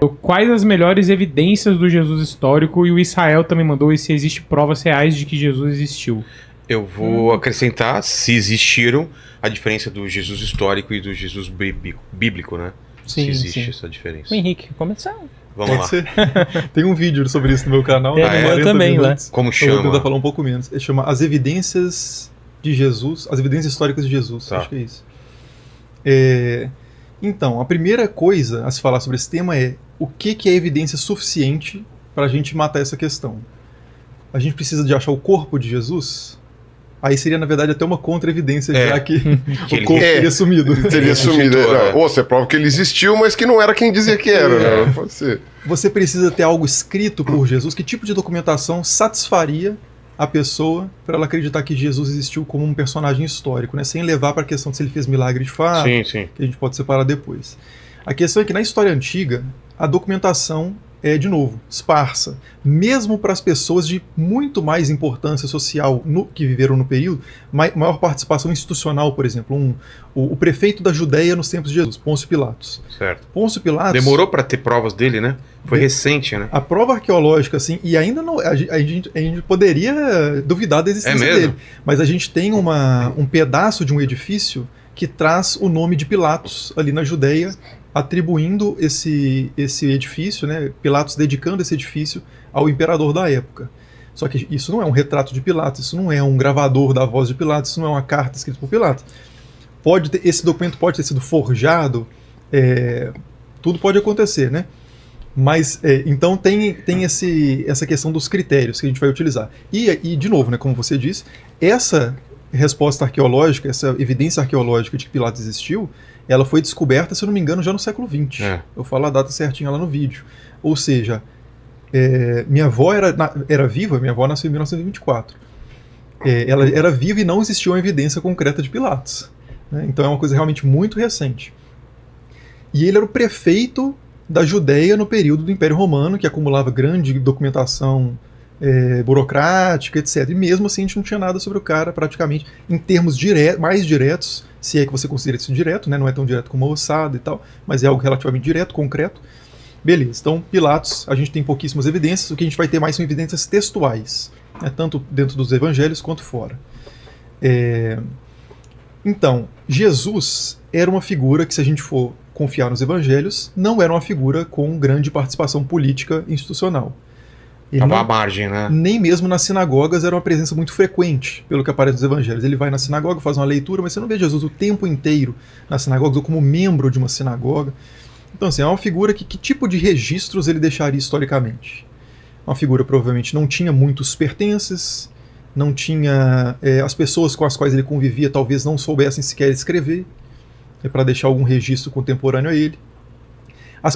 Quais as melhores evidências do Jesus histórico? E o Israel também mandou se existe provas reais de que Jesus existiu. Eu vou acrescentar, se existiram, a diferença do Jesus histórico e do Jesus bíblico, né? Sim, se existe sim. essa diferença. O Henrique, começar. Vamos lá. Ser. Tem um vídeo sobre isso no meu canal. É, né? eu 40 também, minutos. Como Eu vou chama? tentar falar um pouco menos. Ele chama As Evidências de Jesus, as evidências históricas de Jesus. Tá. Acho que é isso. Então, a primeira coisa a se falar sobre esse tema é o que é evidência suficiente para a gente matar essa questão. A gente precisa de achar o corpo de Jesus? Aí seria, na verdade, até uma contra-evidência, já que o corpo teria sumido. Teria sumido. Ressuscitou, Ou você prova que ele existiu, mas que não era quem dizia que era. Né? Pode ser. Você precisa ter algo escrito por Jesus. Que tipo de documentação satisfaria a pessoa para ela acreditar que Jesus existiu como um personagem histórico, né? Sem levar para a questão de se ele fez milagre de fato, Sim, sim. que a gente pode separar depois. A questão é que na história antiga, a documentação é, de novo, esparsa. Mesmo para as pessoas de muito mais importância social que viveram no período, maior participação institucional, por exemplo. O prefeito da Judéia nos tempos de Jesus, Pôncio Pilatos. Certo. Pôncio Pilatos... Demorou para ter provas dele, né? Foi recente, né? A prova arqueológica, assim, e ainda não, a gente poderia duvidar da existência dele. Mas a gente tem um pedaço de um edifício que traz o nome de Pilatos ali na Judéia, atribuindo esse edifício, né, Pilatos dedicando esse edifício ao imperador da época. Só que isso não é um retrato de Pilatos, isso não é um gravador da voz de Pilatos, isso não é uma carta escrita por Pilatos. Esse documento pode ter sido forjado, tudo pode acontecer, né? Mas, então tem essa questão dos critérios que a gente vai utilizar. E de novo, né, como você disse, essa resposta arqueológica, essa evidência arqueológica de que Pilatos existiu, ela foi descoberta, se eu não me engano, já no século XX. Eu falo a data certinha lá no vídeo. Ou seja, minha avó era viva, minha avó nasceu em 1924. Ela era viva e não existia uma evidência concreta de Pilatos. Né? Então é uma coisa realmente muito recente. E ele era o prefeito da Judéia no período do Império Romano, que acumulava grande documentação burocrática, etc. E mesmo assim a gente não tinha nada sobre o cara, praticamente, em termos mais diretos, se é que você considera isso direto, né? Não é tão direto como a ossada e tal, mas é algo relativamente direto, concreto. Beleza, então Pilatos, a gente tem pouquíssimas evidências, o que a gente vai ter mais são evidências textuais, né? Tanto dentro dos evangelhos quanto fora. Então, Jesus era uma figura que, se a gente for confiar nos evangelhos, não era uma figura com grande participação política e institucional. Estava à margem, né? Nem mesmo nas sinagogas era uma presença muito frequente, pelo que aparece nos evangelhos. Ele vai na sinagoga, faz uma leitura, mas você não vê Jesus o tempo inteiro nas sinagogas ou como membro de uma sinagoga. Então, assim, é uma figura que tipo de registros ele deixaria historicamente? Uma figura provavelmente não tinha muitos pertences, não tinha... as pessoas com as quais ele convivia talvez não soubessem sequer escrever, para deixar algum registro contemporâneo a ele.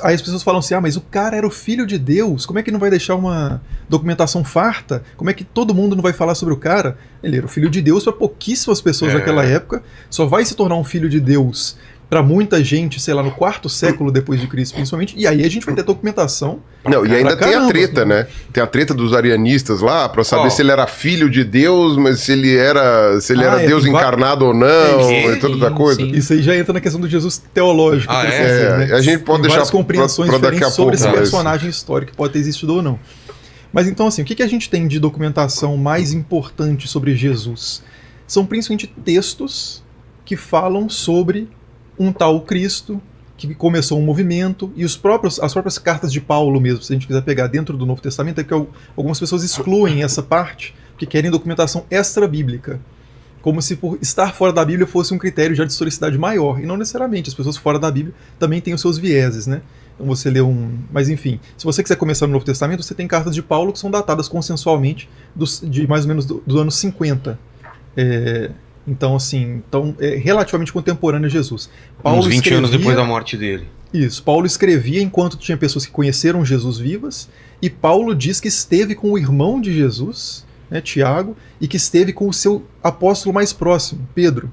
Aí as pessoas falam assim, mas o cara era o filho de Deus, como é que não vai deixar uma documentação farta? Como é que todo mundo não vai falar sobre o cara? Ele era o filho de Deus para pouquíssimas pessoas naquela época, só vai se tornar um filho de Deus para muita gente, sei lá, no 4º século depois de Cristo, principalmente, e aí a gente vai ter documentação. Não, e ainda tem a treta, né? Tem a treta dos arianistas lá, para saber se ele era filho de Deus, mas se ele era Deus encarnado ou não, e toda outra coisa. Sim. Isso aí já entra na questão do Jesus teológico. Né? A gente pode tem deixar várias compreensões pra daqui a diferentes sobre pouco, esse personagem histórico, que pode ter existido ou não. Mas então, assim, o que a gente tem de documentação mais importante sobre Jesus? São principalmente textos que falam sobre um tal Cristo que começou um movimento, e as próprias cartas de Paulo mesmo, se a gente quiser pegar dentro do Novo Testamento, é que algumas pessoas excluem essa parte, porque querem documentação extra-bíblica, como se por estar fora da Bíblia fosse um critério já de historicidade maior, e não necessariamente, as pessoas fora da Bíblia também têm os seus vieses, né? Então você lê Mas enfim, se você quiser começar no Novo Testamento, você tem cartas de Paulo que são datadas consensualmente de mais ou menos dos anos 50. Então, assim, é relativamente contemporâneo a Jesus. Paulo uns 20 anos depois da morte dele. Isso, Paulo escrevia enquanto tinha pessoas que conheceram Jesus vivas, e Paulo diz que esteve com o irmão de Jesus, né, Tiago, e que esteve com o seu apóstolo mais próximo, Pedro.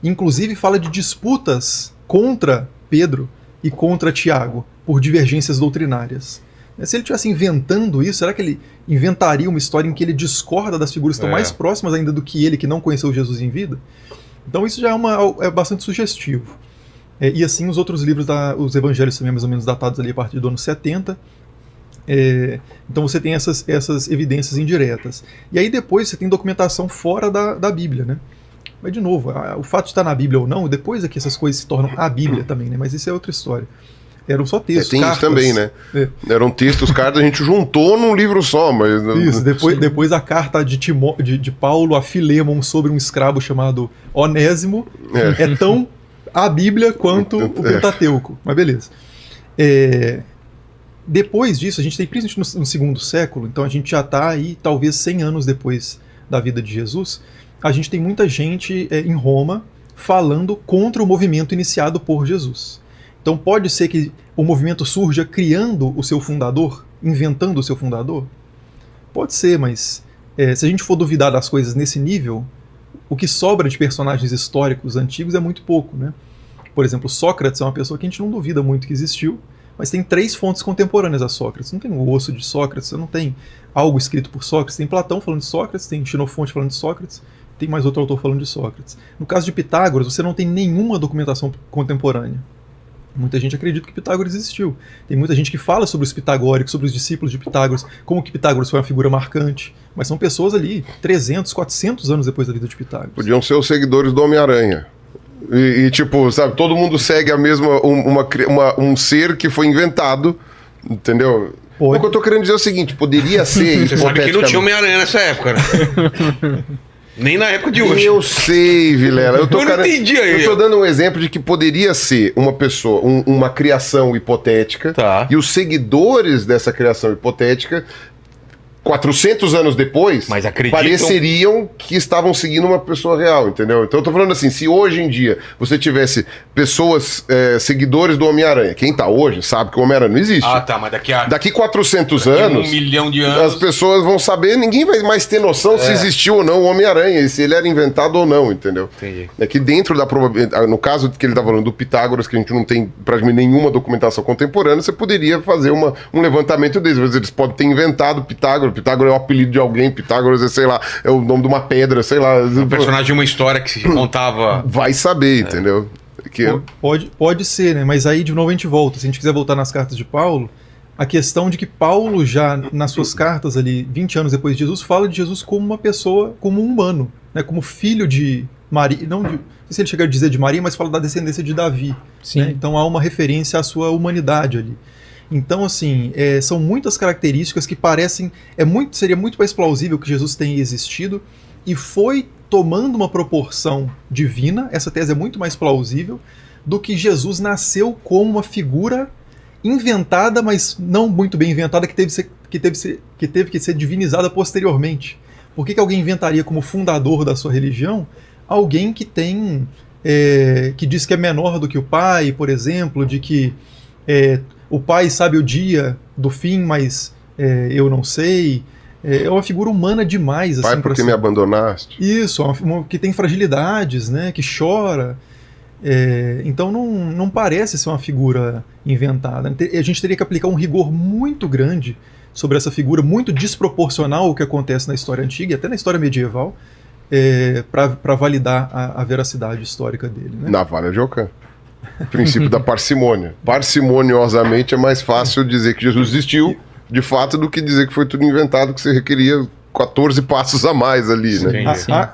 Inclusive fala de disputas contra Pedro e contra Tiago, por divergências doutrinárias. Se ele estivesse inventando isso, será que ele inventaria uma história em que ele discorda das figuras que estão mais próximas ainda do que ele, que não conheceu Jesus em vida? Então isso já é bastante sugestivo. E assim os outros livros, os evangelhos também mais ou menos datados ali a partir do ano 70. Então você tem essas evidências indiretas. E aí depois você tem documentação fora da Bíblia, né? Mas de novo, o fato de estar na Bíblia ou não, depois é que essas coisas se tornam a Bíblia também, né? Mas isso é outra história. Eram só textos, tem cartas. isso também, né? Eram textos, cartas, a gente juntou num livro só, mas... Isso, depois a carta de Paulo a Filemon sobre um escravo chamado Onésimo é tão a Bíblia quanto o Pentateuco. Mas beleza. Depois disso, a gente tem, principalmente no segundo século, então a gente já está aí, talvez 100 anos depois da vida de Jesus, a gente tem muita gente em Roma falando contra o movimento iniciado por Jesus. Então pode ser que o movimento surja criando o seu fundador, inventando o seu fundador? Pode ser, mas se a gente for duvidar das coisas nesse nível, o que sobra de personagens históricos antigos é muito pouco, né? Por exemplo, Sócrates é uma pessoa que a gente não duvida muito que existiu, mas tem 3 fontes contemporâneas a Sócrates. Não tem o osso de Sócrates, você não tem algo escrito por Sócrates. Tem Platão falando de Sócrates, tem Xenofonte falando de Sócrates, tem mais outro autor falando de Sócrates. No caso de Pitágoras, você não tem nenhuma documentação contemporânea. Muita gente acredita que Pitágoras existiu. Tem muita gente que fala sobre os pitagóricos, sobre os discípulos de Pitágoras, como que Pitágoras foi uma figura marcante. Mas são pessoas ali 300, 400 anos depois da vida de Pitágoras. Podiam ser os seguidores do Homem-Aranha. E tipo, sabe, todo mundo segue a mesma, um ser que foi inventado, entendeu? O que eu tô querendo dizer é o seguinte, poderia ser... Você sabe que não tinha Homem-Aranha nessa época, né? Nem na época de hoje. Eu sei, Vilela. Eu não entendi aí. Eu tô dando um exemplo de que poderia ser uma pessoa, uma criação hipotética, e os seguidores dessa criação hipotética 400 anos depois, pareceriam que estavam seguindo uma pessoa real, entendeu? Então eu tô falando assim, se hoje em dia você tivesse pessoas, seguidores do Homem-Aranha, quem tá hoje sabe que o Homem-Aranha não existe. Ah, tá, mas daqui 400 anos, 1 milhão de anos, as pessoas vão saber, ninguém vai mais ter noção se existiu ou não o Homem-Aranha, e se ele era inventado ou não, entendeu? Entendi. É que dentro da probabilidade, no caso que ele tá falando do Pitágoras, que a gente não tem praticamente nenhuma documentação contemporânea, você poderia fazer um levantamento deles. Eles podem ter inventado Pitágoras é o apelido de alguém, Pitágoras é, sei lá, é o nome de uma pedra, sei lá. Um personagem de uma história que se contava... Vai saber, entendeu? Pode ser, né? Mas aí de novo a gente volta. Se a gente quiser voltar nas cartas de Paulo, a questão de que Paulo já, nas suas cartas ali, 20 anos depois de Jesus, fala de Jesus como uma pessoa, como um humano, né? Como filho de Maria, não sei se ele chega a dizer de Maria, mas fala da descendência de Davi. Sim. Né? Então há uma referência à sua humanidade ali. Então, assim, são muitas características que parecem... seria muito mais plausível que Jesus tenha existido e foi tomando uma proporção divina, essa tese é muito mais plausível, do que Jesus nasceu como uma figura inventada, mas não muito bem inventada, que teve que ser divinizada posteriormente. Por que alguém inventaria como fundador da sua religião alguém que tem... que diz que é menor do que o pai, por exemplo, de que... o pai sabe o dia do fim, mas eu não sei. É uma figura humana demais. Pai, assim, porque me abandonaste? Isso, que tem fragilidades, né, que chora. Então não parece ser uma figura inventada. A gente teria que aplicar um rigor muito grande sobre essa figura, muito desproporcional ao que acontece na história antiga e até na história medieval, para validar a veracidade histórica dele. Né? Navalha de Ockham. Princípio da parcimônia. Parcimoniosamente é mais fácil dizer que Jesus existiu, de fato, do que dizer que foi tudo inventado, que você requeria 14 passos a mais ali, né?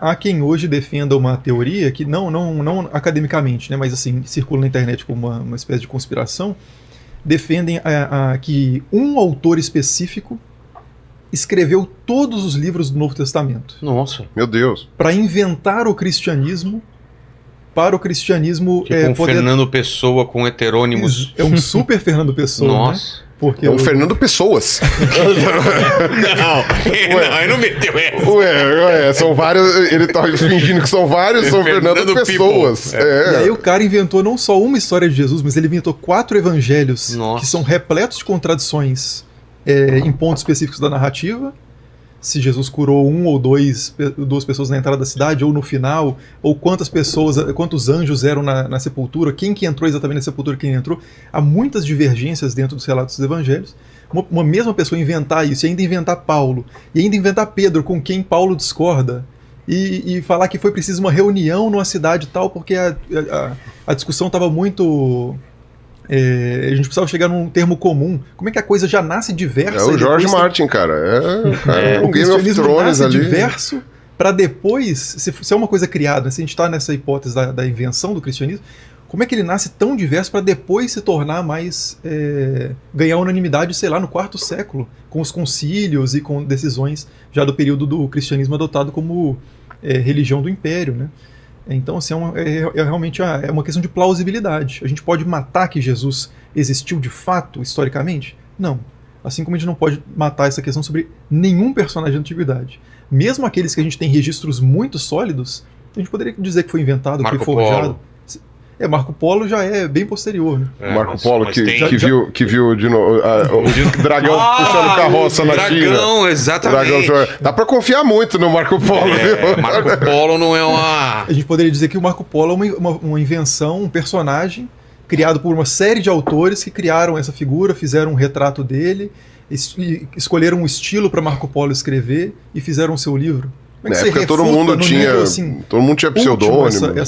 Há quem hoje defenda uma teoria que, não academicamente, né, mas assim, circula na internet como uma espécie de conspiração, defendem que um autor específico escreveu todos os livros do Novo Testamento. Nossa. Meu Deus. Para inventar o cristianismo, para o cristianismo... Tipo Fernando Pessoa com heterônimos. É um super Fernando Pessoa, Nossa. Né? Porque é um Fernando Pessoas. Não, não meteu essa. São vários. Ele tá fingindo que são vários, são Fernando Pessoas. E aí o cara inventou não só uma história de Jesus, mas ele inventou 4 evangelhos que são repletos de contradições em pontos específicos da narrativa. Se Jesus curou um ou duas pessoas na entrada da cidade, ou no final, ou quantos anjos eram na sepultura, quem que entrou exatamente na sepultura, quem entrou. Há muitas divergências dentro dos relatos dos evangelhos. Uma mesma pessoa inventar isso, e ainda inventar Paulo, e ainda inventar Pedro, com quem Paulo discorda, e falar que foi preciso uma reunião numa cidade tal, porque a discussão estava muito... a gente precisava chegar num termo comum. Como é que a coisa já nasce diversa? É o George Martin, cara. O Game of Thrones nasce ali. diverso para depois, se é uma coisa criada, se a gente está nessa hipótese da invenção do cristianismo, como é que ele nasce tão diverso para depois se tornar mais... ganhar unanimidade, sei lá, no IV século, com os concílios e com decisões já do período do cristianismo adotado como religião do império, né? Então, assim, realmente é uma questão de plausibilidade. A gente pode matar que Jesus existiu de fato, historicamente? Não. Assim como a gente não pode matar essa questão sobre nenhum personagem da antiguidade. Mesmo aqueles que a gente tem registros muito sólidos, a gente poderia dizer que foi inventado, que foi forjado. Marco Polo já é bem posterior, né? Marco Polo que viu de novo o dragão puxando carroça na China. Dragão, exatamente. Dá pra confiar muito no Marco Polo, viu? Marco Polo não é uma... A gente poderia dizer que o Marco Polo é uma invenção, um personagem criado por uma série de autores que criaram essa figura, fizeram um retrato dele, escolheram um estilo para Marco Polo escrever e fizeram o seu livro. Todo mundo tinha pseudônimo.